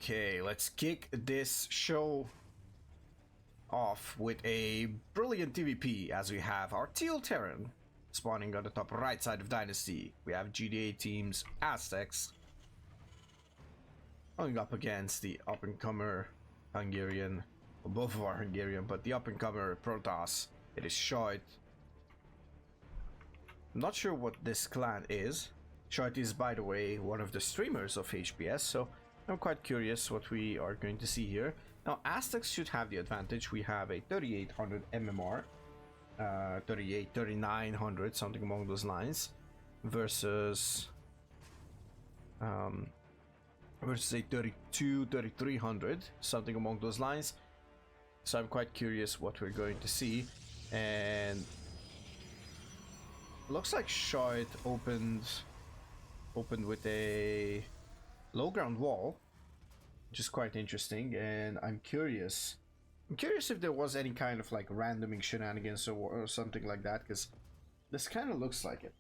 Okay, let's kick this show off with a brilliant TVP as we have our Teal Terran spawning on the top right side of Dynasty. We have GDA teams AZTEX going up against the up-and-comer Hungarian, well, both of our Hungarian, but the up-and-comer Protoss. It is SHOUTOUT. I'm not sure what this clan is. SHOUTOUT is, by the way, one of the streamers of HPS, so I'm quite curious what we are going to see here. Now, AZTEX should have the advantage. We have a 3800 MMR, 3900, something along those lines, versus a 3300, something along those lines. So I'm quite curious what we're going to see. And looks like SHOUTOUT opened with a low ground wall, which is quite interesting, and I'm curious if there was any kind of like randoming shenanigans or something like that, because this kind of looks like it.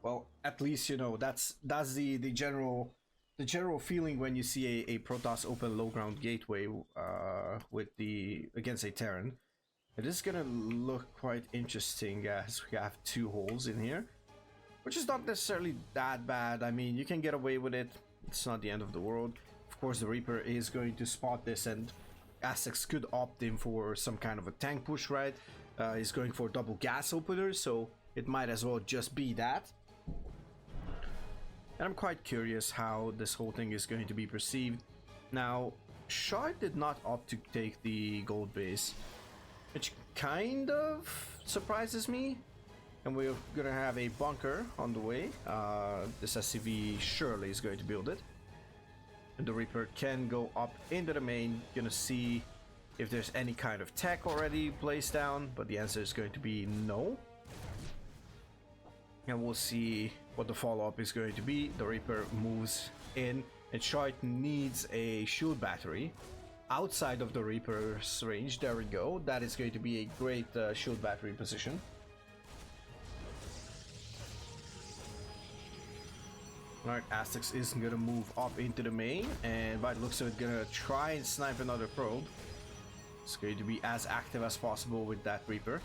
Well, at least, you know, that's the general feeling when you see a Protoss open low ground gateway against a Terran. It is gonna look quite interesting as we have two holes in here, which is not necessarily that bad. I mean, you can get away with it. It's not the end of the world. Of course, the Reaper is going to spot this, and AZTEX could opt in for some kind of a tank push, right? He's going for double gas openers, so it might as well just be that. And I'm quite curious how this whole thing is going to be perceived. Now, SHOUTOUT did not opt to take the gold base, which kind of surprises me. And we're gonna have a bunker on the way. This SCV surely is going to build it. And the Reaper can go up into the main. Gonna see if there's any kind of tech already placed down, but the answer is going to be no. And we'll see what the follow-up is going to be. The Reaper moves in, and SHOUTOUT needs a shield battery outside of the Reaper's range. There we go. That is going to be a great shield battery position. Alright, AZTEX is gonna move up into the main, and by the looks of it, gonna try and snipe another probe. It's going to be as active as possible with that Reaper.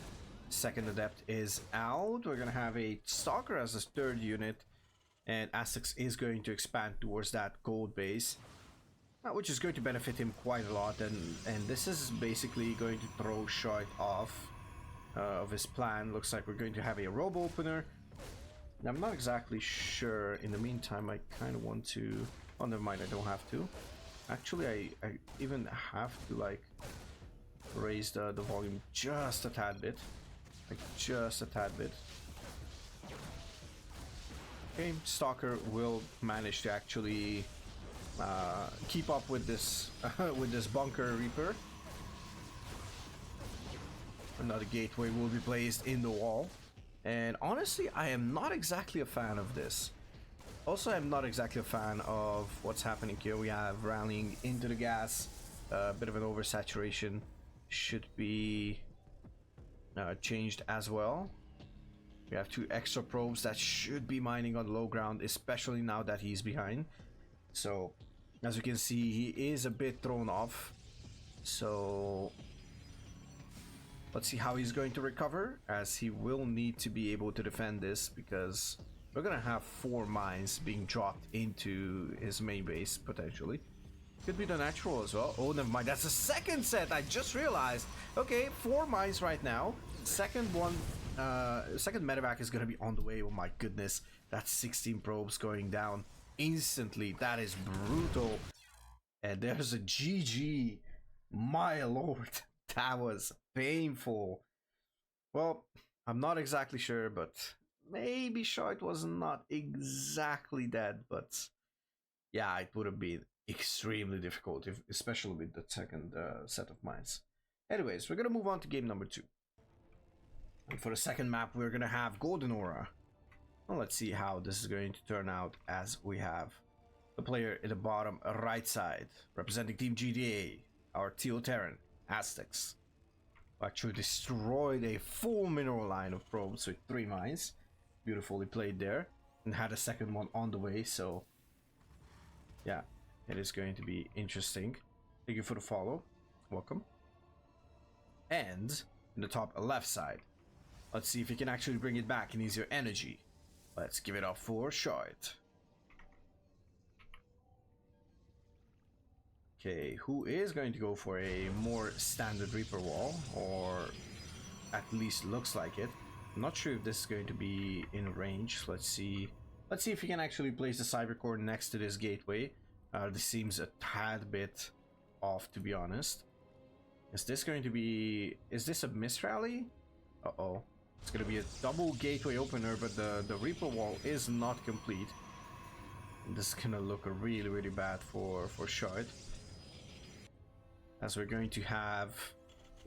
Second adept is out. We're gonna have a Stalker as a third unit, and AZTEX is going to expand towards that gold base, which is going to benefit him quite a lot. And this is basically going to throw SHOUTOUT off of his plan. Looks like we're going to have a robe opener. I'm not exactly sure. In the meantime, I kind of want to... Oh, never mind, I don't have to. Actually, I even have to, like, raise the volume just a tad bit. Like, just a tad bit. Okay, Stalker will manage to actually keep up with this with this bunker Reaper. Another gateway will be placed in the wall. And honestly, I am not exactly a fan of this. Also, I'm not exactly a fan of what's happening here. We have rallying into the gas. A bit of an oversaturation should be changed as well. We have two extra probes that should be mining on low ground, especially now that he's behind. So, as you can see, he is a bit thrown off. So... let's see how he's going to recover, as he will need to be able to defend this, because we're gonna have 4 mines being dropped into his main base, potentially. Could be the natural as well. Oh, never mind, that's the second set, I just realized. Okay, 4 mines right now. Second one, second medevac is gonna be on the way. Oh my goodness, that's 16 probes going down instantly. That is brutal. And there's a GG, my lord. That was painful. Well, I'm not exactly sure, but maybe SHOUTOUT was not exactly dead, but yeah, it would have been extremely difficult, especially with the second set of mines. Anyways, we're gonna move on to game number 2. And for the second map, we're gonna have Golden Aura. Well, let's see how this is going to turn out, as we have the player in the bottom right side, representing Team GDA, our Teal Terran, AZTEX. Actually destroyed a full mineral line of probes with 3 mines. Beautifully played there. and had a second one on the way, so yeah, it is going to be interesting. Thank you for the follow. Welcome. And in the top left side, let's see if he can actually bring it back and use your energy. Let's give it up for SHOUTOUT. Okay, who is going to go for a more standard Reaper wall, or at least looks like it. I'm not sure if this is going to be in range. Let's see if you can actually place the cyber core next to this gateway. This seems a tad bit off, to be honest. Is this going to be... is this a miss rally? Uh-oh. It's going to be a double gateway opener, but the Reaper wall is not complete. This is going to look really, really bad for SHOUTOUT. As we're going to have...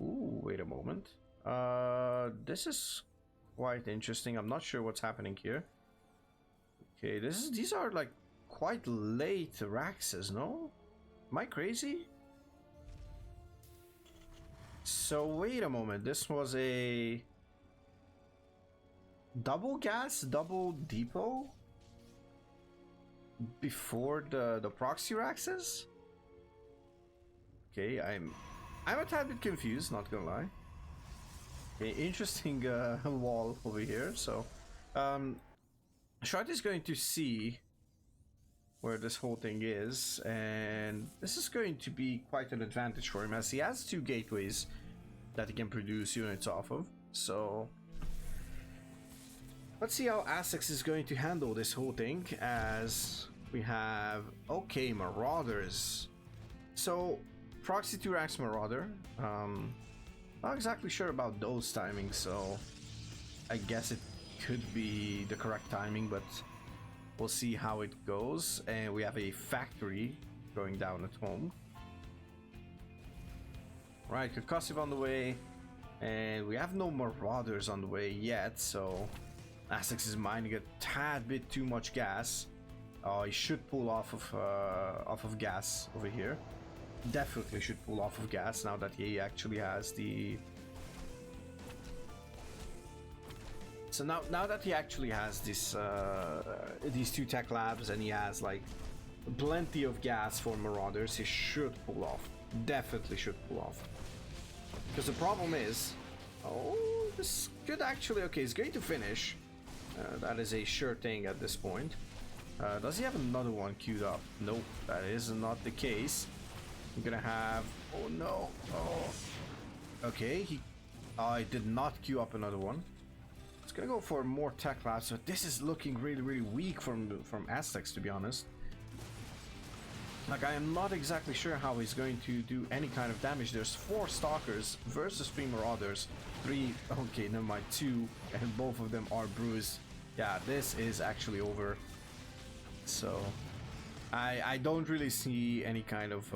ooh, wait a moment. This is quite interesting. I'm not sure what's happening here. Okay, these are like quite late Raxes, no? Am I crazy? So wait a moment, this was a double gas, double depot before the proxy Raxes? Okay, I'm a tad bit confused, not gonna lie. Okay, interesting wall over here. So SHOUTOUT is going to see where this whole thing is, and this is going to be quite an advantage for him, as he has two gateways that he can produce units off of. So let's see how AZTEX is going to handle this whole thing, as we have, okay, Marauders. So Proxy 2 Rax Marauder, not exactly sure about those timings, so I guess it could be the correct timing, but we'll see how it goes. And we have a factory going down at home. Right, concussive on the way, and we have no Marauders on the way yet, so AZTEX is mining a tad bit too much gas. He should pull off of gas over here. Definitely should pull off of gas now that he actually has the... so now that he actually has this these two tech labs, and he has like plenty of gas for Marauders, he should pull off. Definitely should pull off. Because the problem is, oh, this could actually... okay, he's going to finish. That is a sure thing at this point. Does he have another one queued up? Nope, that is not the case. I'm gonna have... oh no, oh. Okay, he did not queue up another one. It's gonna go for more tech labs, so this is looking really, really weak from AZTEX, to be honest. Like, I am not exactly sure how he's going to do any kind of damage. There's 4 Stalkers versus 3 Marauders. 3, okay, never mind, 2, and both of them are bruised. Yeah, this is actually over. So I don't really see any kind of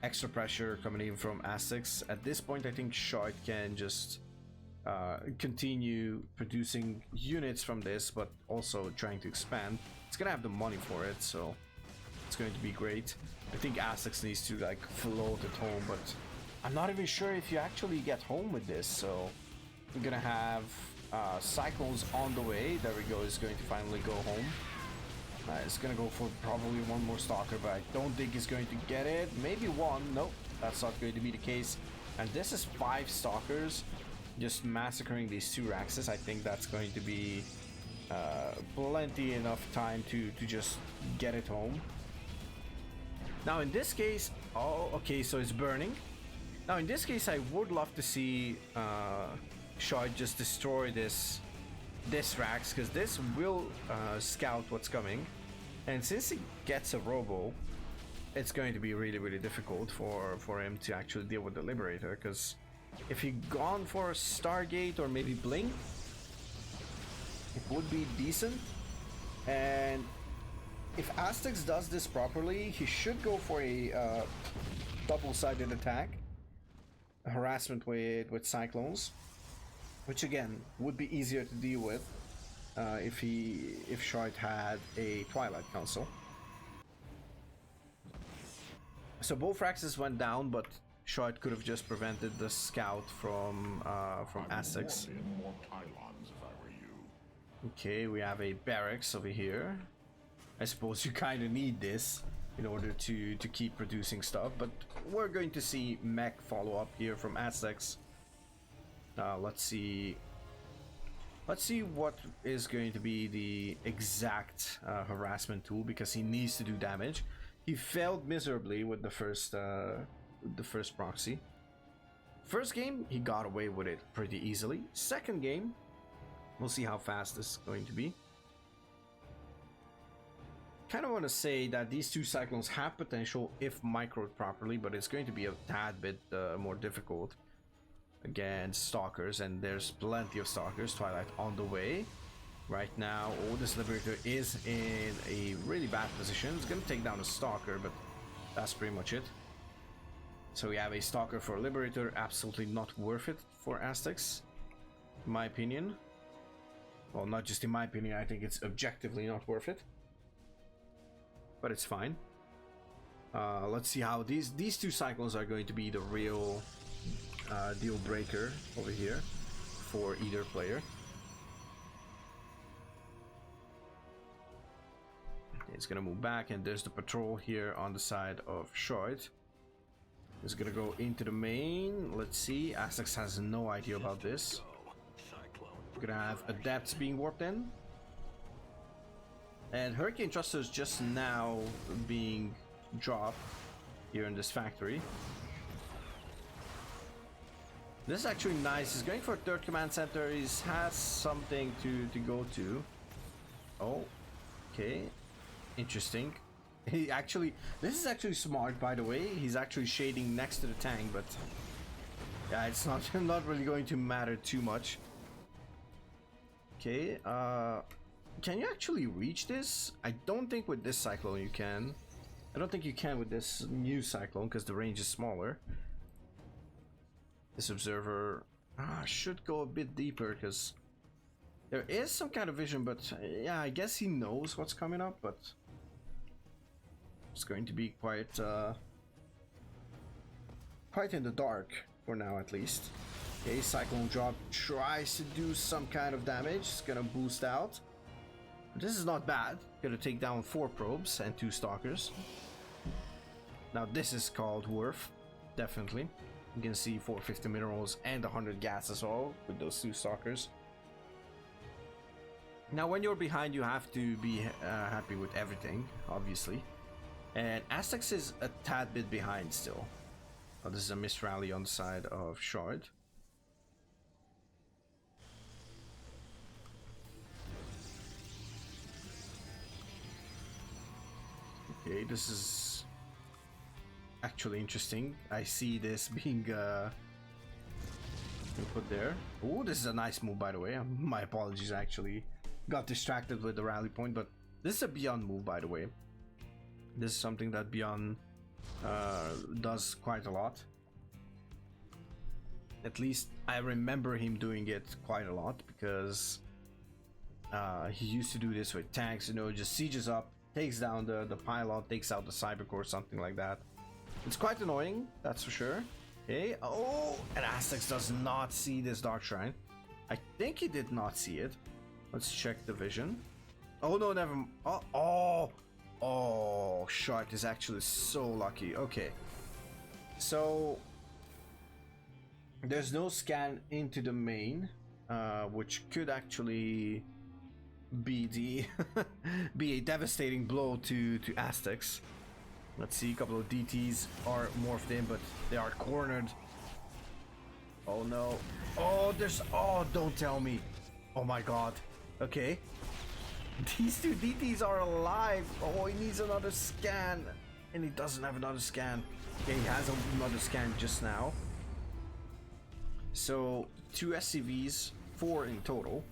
extra pressure coming in from AZTEX. At this point, I think SHOUTOUT can just continue producing units from this, but also trying to expand. It's gonna have the money for it, so it's going to be great. I think AZTEX needs to like float at home, but I'm not even sure if you actually get home with this. So we're gonna have Cyclones on the way. There we go, is going to finally go home. It's gonna go for probably one more Stalker, but I don't think he's going to get it. Maybe one. Nope, that's not going to be the case. And this is 5 Stalkers just massacring these 2 Raxes. I think that's going to be plenty enough time to just get it home. Now in this case, oh, okay, so it's burning. Now in this case, I would love to see SHOUTOUT just destroy this Rax, because this will scout what's coming. And since he gets a Robo, it's going to be really, really difficult for him to actually deal with the Liberator, because if he'd gone for a Stargate or maybe Blink, it would be decent. And if AZTEX does this properly, he should go for a double-sided attack, a harassment with Cyclones, which again would be easier to deal with if SHOUTOUT had a Twilight Council. So both Raxes went down, but SHOUTOUT could have just prevented the scout from AZTEX. Okay, we have a barracks over here. I suppose you kind of need this in order to keep producing stuff, but we're going to see mech follow up here from AZTEX. Let's see what is going to be the exact harassment tool, because he needs to do damage. He failed miserably with the first proxy. First game, he got away with it pretty easily. Second game, we'll see how fast this is going to be. Kind of want to say that these two cyclones have potential if microed properly, but it's going to be a tad bit more difficult against stalkers, and there's plenty of stalkers. Twilight on the way right now. Oh, this Liberator is in a really bad position. It's going to take down a stalker, but that's pretty much it. So we have a stalker for a Liberator. Absolutely not worth it for AZTEX, in my opinion. Well, not just in my opinion, I think it's objectively not worth it. But it's fine. Let's see how these two cyclones are going to be the real deal breaker over here for either player. Okay, it's gonna move back, and there's the patrol here on the side of SHOUTOUT. It's gonna go into the main. Let's see. AZTEX has no idea about this. We're gonna have adepts being warped in. And Hurricane Thruster is just now being dropped here in this factory. This is actually nice. He's going for a third command center. He has something to go to. Oh, okay. Interesting. This is actually smart, by the way. He's actually shading next to the tank, but yeah, it's not really going to matter too much. Okay, can you actually reach this? I don't think with this cyclone you can. I don't think you can with this new cyclone because the range is smaller. This observer should go a bit deeper because there is some kind of vision, but yeah, I guess he knows what's coming up, but it's going to be quite in the dark for now, at least. Okay, cyclone drop tries to do some kind of damage. It's gonna boost out. This is not bad. Gonna take down 4 probes and 2 stalkers. Now this is called worth, definitely. You can see 450 minerals and 100 gas as well with those 2 stalkers. Now when you're behind, you have to be happy with everything, obviously. And AZTEX is a tad bit behind still. Oh, this is a missed rally on the side of SHOUTOUT. Okay, this is actually interesting. I see this being put there. Oh, this is a nice move, by the way. My apologies, I actually got distracted with the rally point, but this is a Beyond move, by the way. This is something that Beyond does quite a lot. At least I remember him doing it quite a lot, because he used to do this with tanks, you know, just sieges up, takes down the pylon, takes out the cybercore, something like that. It's quite annoying, that's for sure. Okay, oh, and AZTEX does not see this Dark Shrine. I think he did not see it. Let's check the vision. Oh no, never. Oh, SHOUTOUT is actually so lucky. Okay, so there's no scan into the main, which could actually be be a devastating blow to AZTEX. Let's see, a couple of DTs are morphed in, but they are cornered. Oh no. Oh, don't tell me. Oh my god. Okay. These 2 DTs are alive. Oh, he needs another scan. And he doesn't have another scan. Okay, he has another scan just now. So, 2 SCVs, 4 in total.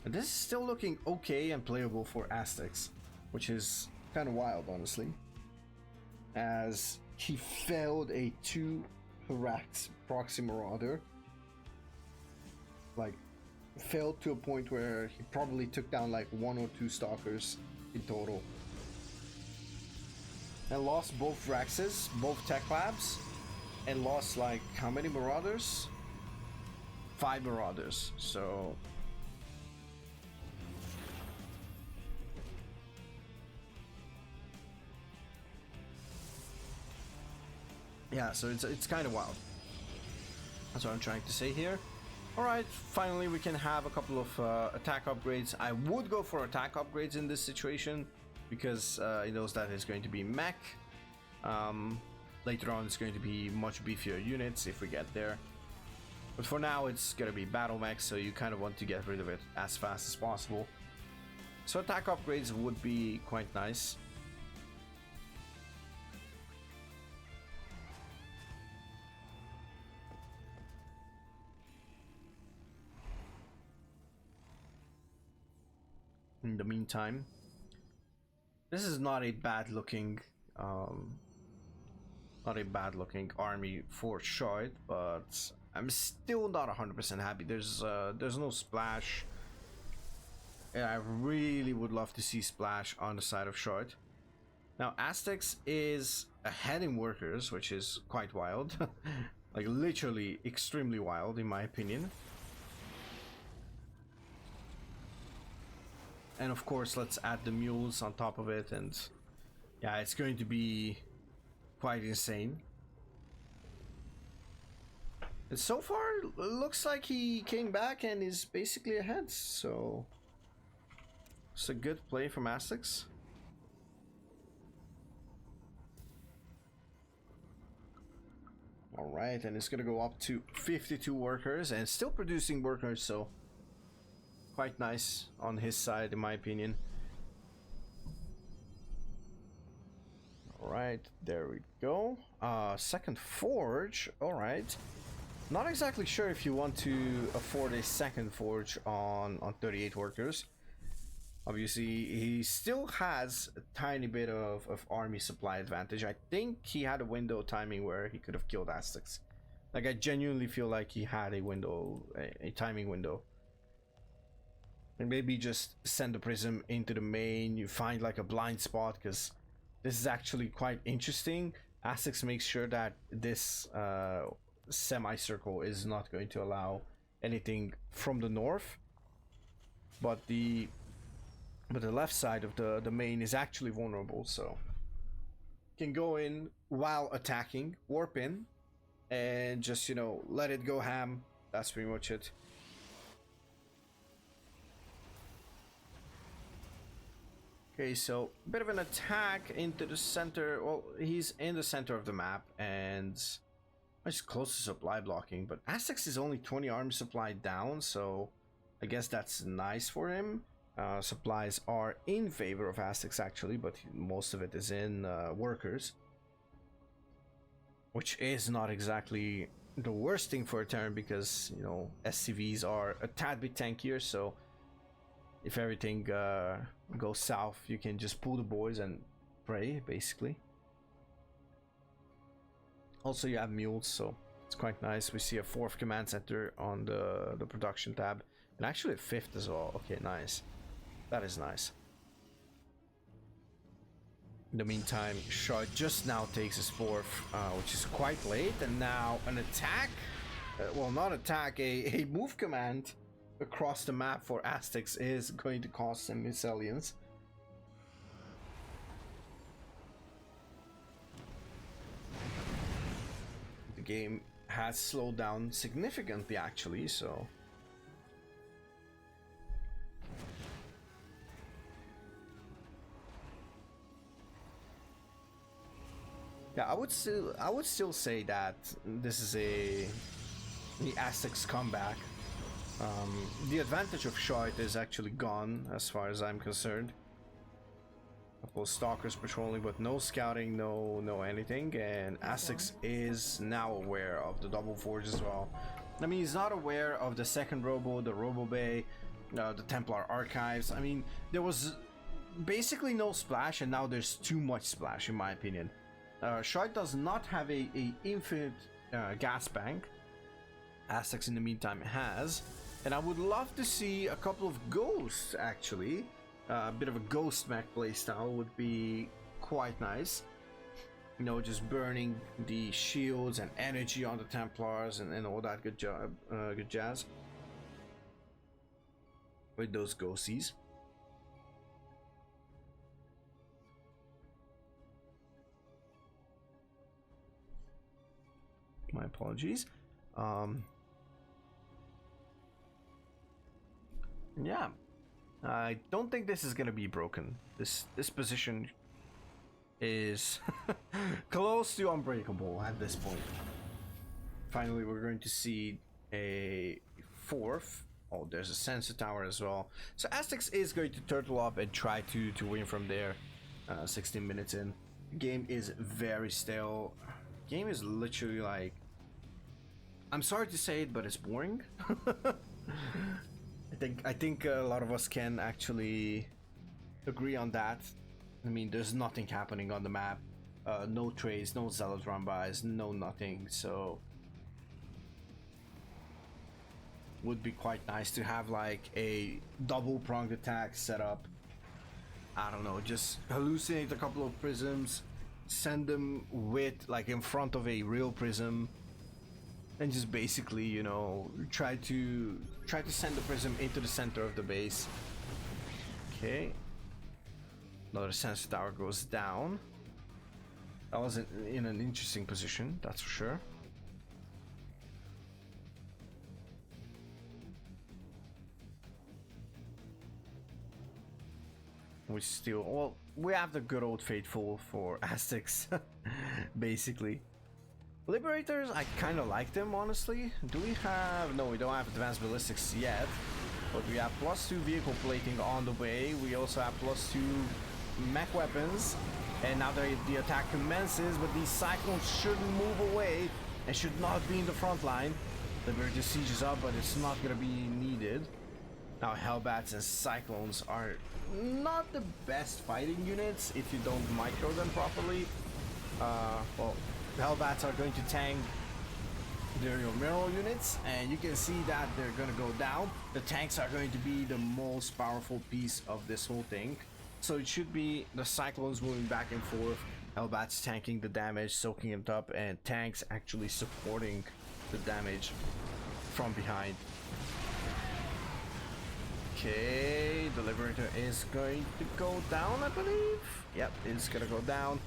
And this is still looking okay and playable for AZTEX, which is kind of wild, honestly. As he failed a 2 Harax proxy marauder. Like, failed to a point where he probably took down like 1 or 2 stalkers in total. And lost both Raxes, both tech labs, and lost like how many marauders? 5 marauders. So Yeah, so it's kind of wild. That's what I'm trying to say here. Alright, finally we can have a couple of attack upgrades. I would go for attack upgrades in this situation because he knows that it's going to be mech. Later on it's going to be much beefier units if we get there. But for now it's going to be battle mech, so you kind of want to get rid of it as fast as possible. So attack upgrades would be quite nice. In the meantime, this is not a bad looking army for SHOUTOUT, but I'm still not 100% happy. There's no splash, and I really would love to see splash on the side of SHOUTOUT. Now AZTEX is ahead in workers, which is quite wild. Like literally extremely wild in my opinion. And of course, let's add the mules on top of it, and yeah, it's going to be quite insane. And so far, it looks like he came back and is basically ahead, so it's a good play from AZTEX. Alright, and it's gonna go up to 52 workers and still producing workers, so quite nice on his side in my opinion. Alright, there we go. Second forge. Alright, not exactly sure if you want to afford a second forge on 38 workers. Obviously he still has a tiny bit of army supply advantage. I think he had a window timing where he could have killed AZTEX. Like I genuinely feel like he had a window, a timing window. And maybe just send the prism into the main, you find like a blind spot, because this is actually quite interesting. AZTEX makes sure that this semicircle is not going to allow anything from the north, but the left side of the main is actually vulnerable, so can go in while attacking, warp in, and just, you know, let it go ham. That's pretty much it. Okay, so a bit of an attack into the center. Well, he's in the center of the map, and it's close to supply blocking, but AZTEX is only 20 army supply down, so I guess that's nice for him. Supplies are in favor of AZTEX actually, but most of it is in workers, which is not exactly the worst thing for a turn, because, you know, SCVs are a tad bit tankier, so if everything goes south, you can just pull the boys and pray, basically. Also, you have mules, so it's quite nice. We see a 4th command center on the production tab, and actually a 5th as well. Okay, nice. That is nice. In the meantime, SHOUTOUT just now takes his 4th, which is quite late, and now an attack. Well, not attack, a move command across the map for AZTEX is going to cost some miscellaneous. The game has slowed down significantly actually, so yeah, I would still say that this is the AZTEX comeback. The advantage of SHOUTOUT is actually gone as far as I'm concerned. A couple of stalkers patrolling, but no scouting, no anything, and AZTEX is now aware of the double forge as well. I mean, he's not aware of the second robo, the robo bay, the Templar archives. I mean, there was basically no splash, and now there's too much splash in my opinion. SHOUTOUT does not have a infinite gas bank. AZTEX in the meantime has, and I would love to see a couple of ghosts actually. A bit of a ghost mech playstyle would be quite nice. You know, just burning the shields and energy on the Templars and all that good jazz with those ghosties. My apologies. Yeah, I don't think this is gonna be broken. This position is close to unbreakable at this point. Finally, we're going to see a fourth. Oh, there's a sensor tower as well. So AZTEX is going to turtle up and try to win from there. 16 minutes in. Game is very stale. Game is literally like, I'm sorry to say it, but it's boring. I think a lot of us can actually agree on that. I mean, there's nothing happening on the map. No trades, no zealot run-bys, no nothing. So would be quite nice to have like a double pronged attack set up. I don't know, just hallucinate a couple of prisms, send them with like in front of a real prism, and just basically, you know, try to send the prism into the center of the base. Okay, another sensor tower goes down. That was in an interesting position, that's for sure. We still, well, we have the good old faithful for AZTEX, basically. Liberators, I kind of like them, honestly. Do we have... No, we don't have advanced ballistics yet. But we have +2 vehicle plating on the way. We also have +2 mech weapons. And now the attack commences, but these cyclones shouldn't move away and should not be in the front line. Liberator sieges up, but it's not going to be needed. Now Hellbats and Cyclones are not the best fighting units if you don't micro them properly. Well, Hellbats are going to tank their mineral units, and you can see that they're going to go down. The tanks are going to be the most powerful piece of this whole thing. So it should be the Cyclones moving back and forth, Hellbats tanking the damage, soaking it up, and tanks actually supporting the damage from behind. Okay, the Liberator is going to go down, I believe. Yep, it's gonna go down.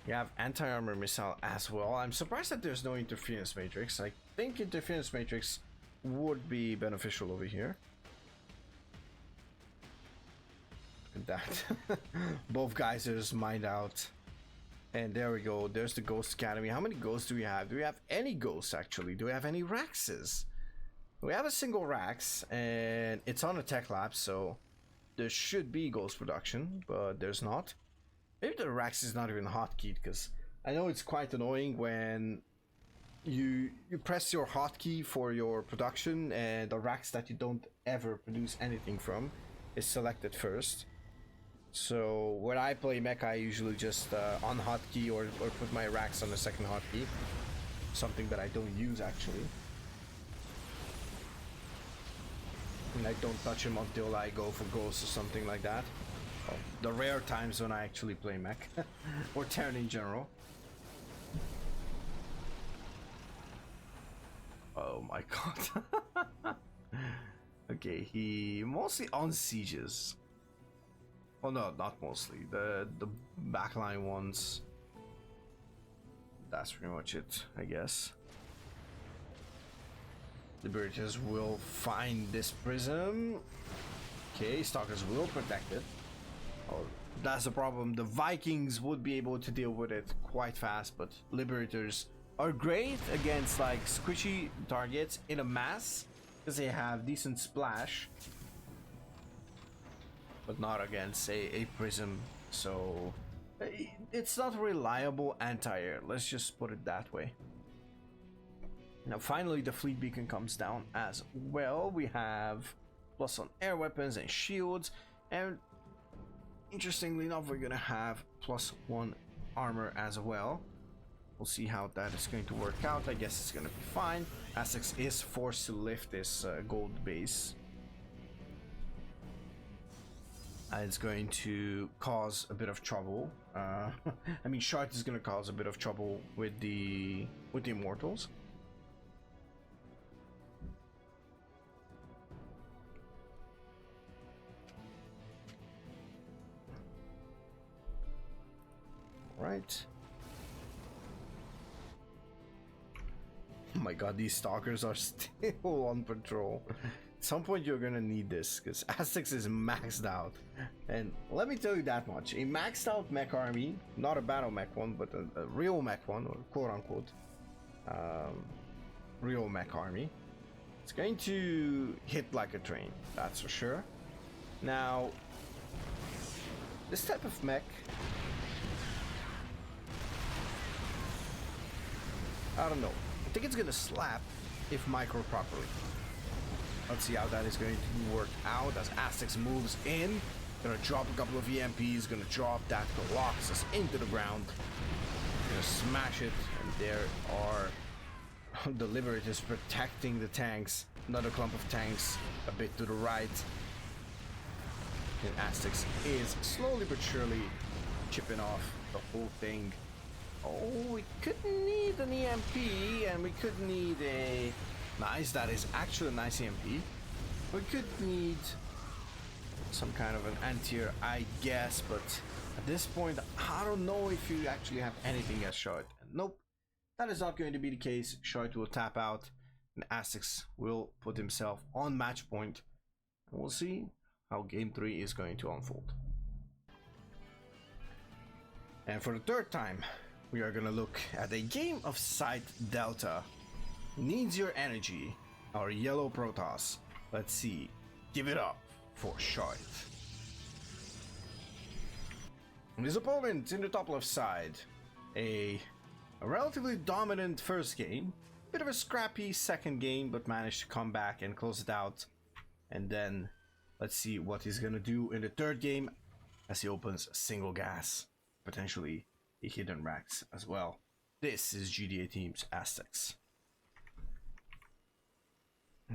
You have anti-armor missile as well. I'm surprised that there's no interference matrix. I think interference matrix would be beneficial over here. Look at that. Both geysers mined out. And there we go. There's the Ghost Academy. How many ghosts do we have? Do we have any ghosts, actually? Do we have any Raxes? We have a single Rax, and it's on a tech lab, so there should be ghost production, but there's not. Maybe the Rax is not even hotkeyed, because I know it's quite annoying when you press your hotkey for your production, and the Rax that you don't ever produce anything from is selected first. So when I play mech, I usually just unhotkey or put my Rax on the second hotkey, something that I don't use actually. And I don't touch him until I go for ghosts or something like that. Well, the rare times when I actually play mech or Terran in general. Oh my god. Okay, he mostly unsieges. Oh no, not mostly. The backline ones. That's pretty much it, I guess. Liberators will find this prism. Okay, Stalkers will protect it. Oh, that's the problem. The Vikings would be able to deal with it quite fast, but Liberators are great against like squishy targets in a mass because they have decent splash, but not against a prism. So it's not reliable anti-air. Let's just put it that way. Now finally the fleet beacon comes down as well. We have plus on air weapons and shields, and interestingly enough we're gonna have +1 armor as well. We'll see how that is going to work out. I guess it's gonna be fine. AZTEX is forced to lift this gold base. It's going to cause a bit of trouble. I mean, SHOUTOUT is going to cause a bit of trouble with the Immortals. Right. my god, these stalkers are still on patrol. At some point you're gonna need this, because AZTEX is maxed out. And let me tell you that much, a maxed out mech army, not a battle mech one, but a real mech one, or quote unquote real mech army, it's going to hit like a train, that's for sure. Now, this type of mech, I don't know, I think it's gonna slap if micro properly. Let's see how that is going to work out as AZTEX moves in. Gonna drop a couple of EMPs, gonna drop that Colossus into the ground. Gonna smash it, and there are the Liberators protecting the tanks. Another clump of tanks a bit to the right. And AZTEX is slowly but surely chipping off the whole thing. Oh, we could need an EMP, and we could need a... Nice, that is actually a nice EMP. We could need some kind of an anti-air, I guess, but at this point, I don't know if you actually have anything as SHOUTOUT. Nope, that is not going to be the case. SHOUTOUT will tap out, and AZTEX will put himself on match point. And we'll see how game 3 is going to unfold. And for the third time, we are going to look at a game of Site Delta. Needs your energy, our yellow Protoss. Let's see. Give it up for SHOUTOUT. His opponent in the top left side, a relatively dominant first game, bit of a scrappy second game, but managed to come back and close it out. And then let's see what he's gonna do in the third game as he opens single gas, potentially a hidden racks as well. This is GDA Team's AZTEX.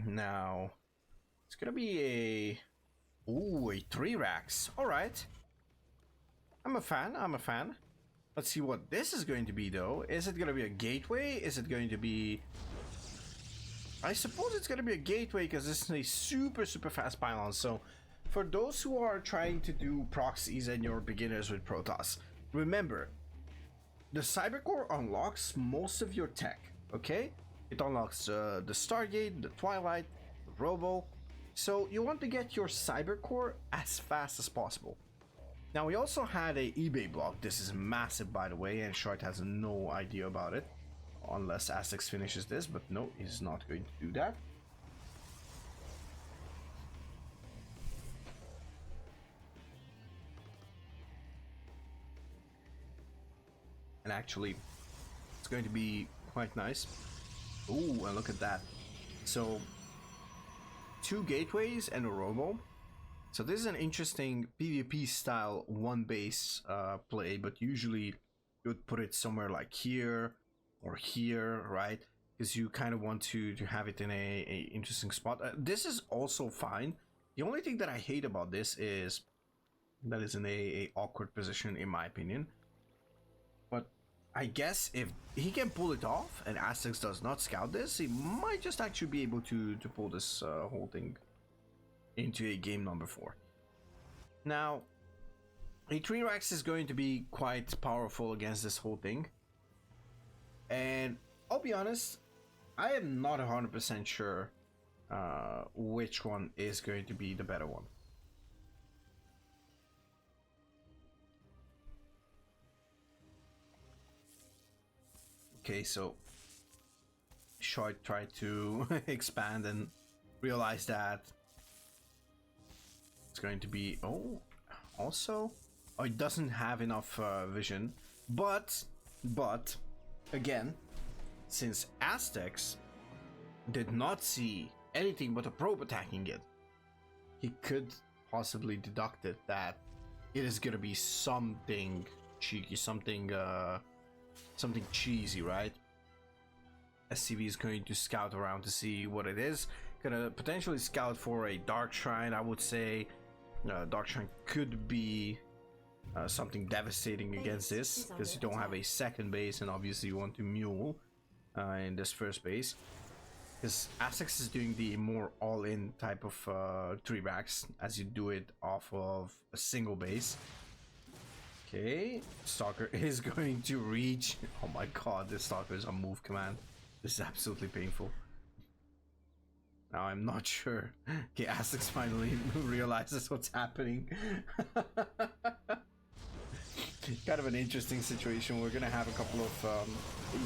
Now, it's gonna be a 3 racks. All right, I'm a fan. Let's see what this is going to be though. Is it gonna be a gateway? Is it going to be... I suppose it's gonna be a gateway because this is a super fast pylon. So for those who are trying to do proxies and you're beginners with Protoss, remember, the Cybercore unlocks most of your tech, okay? It unlocks the Stargate, the Twilight, the Robo. So you want to get your Cybercore as fast as possible. Now we also had a eBay block. This is massive, by the way, and SHOUTOUT has no idea about it. Unless AZTEX finishes this, but no, he's not going to do that. And actually, it's going to be quite nice. Ooh, and look at that. So, 2 gateways and a robo. So this is an interesting PvP style one base play, but usually you would put it somewhere like here or here, right? Because you kind of want to have it in a interesting spot. This is also fine. The only thing that I hate about this is that it's in a awkward position, in my opinion. But I guess if he can pull it off and AZTEX does not scout this, he might just actually be able to pull this whole thing into a game number 4. Now, a 3 racks is going to be quite powerful against this whole thing. And I'll be honest, I am not 100% sure which one is going to be the better one. Okay, so SHOUTOUT tried to expand and realized that it's going to be... Oh, also... Oh, it doesn't have enough vision. But, again, since AZTEX did not see anything but a probe attacking it, he could possibly deduct it that it is gonna be something cheeky, something cheesy, right? SCV is going to scout around to see what it is. Gonna potentially scout for a Dark Shrine. I would say Dark Shrine could be something devastating against this, because you don't have a second base, and obviously you want to mule in this first base. Because AZTEX is doing the more all-in type of 3 racks, as you do it off of a single base. Okay, Stalker is going to reach. Oh my god, this Stalker is on move command. This is absolutely painful. Now I'm not sure. Okay, AZTEX finally realizes what's happening. Kind of an interesting situation. We're gonna have a couple of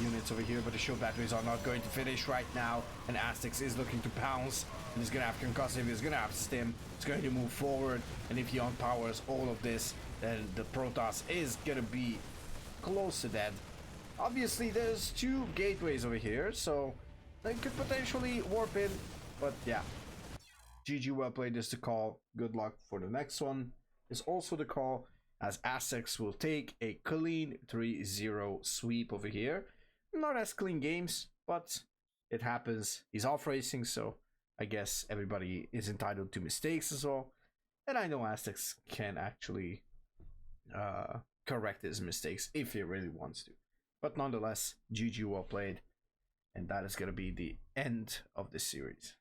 units over here, but the shield batteries are not going to finish right now, and AZTEX is looking to pounce, and he's gonna have concussive, he's gonna have stim, it's going to move forward, and if he unpowers all of this, then the Protoss is gonna be close to dead. Obviously there's 2 gateways over here, so they could potentially warp in, but yeah. GG, well played is the call. Good luck for the next one is also the call, as AZTEX will take a clean 3-0 sweep over here. Not as clean games, but it happens. He's off racing, so I guess everybody is entitled to mistakes as well. And I know AZTEX can actually correct his mistakes if he really wants to. But nonetheless, GG, well played. And that is going to be the end of this series.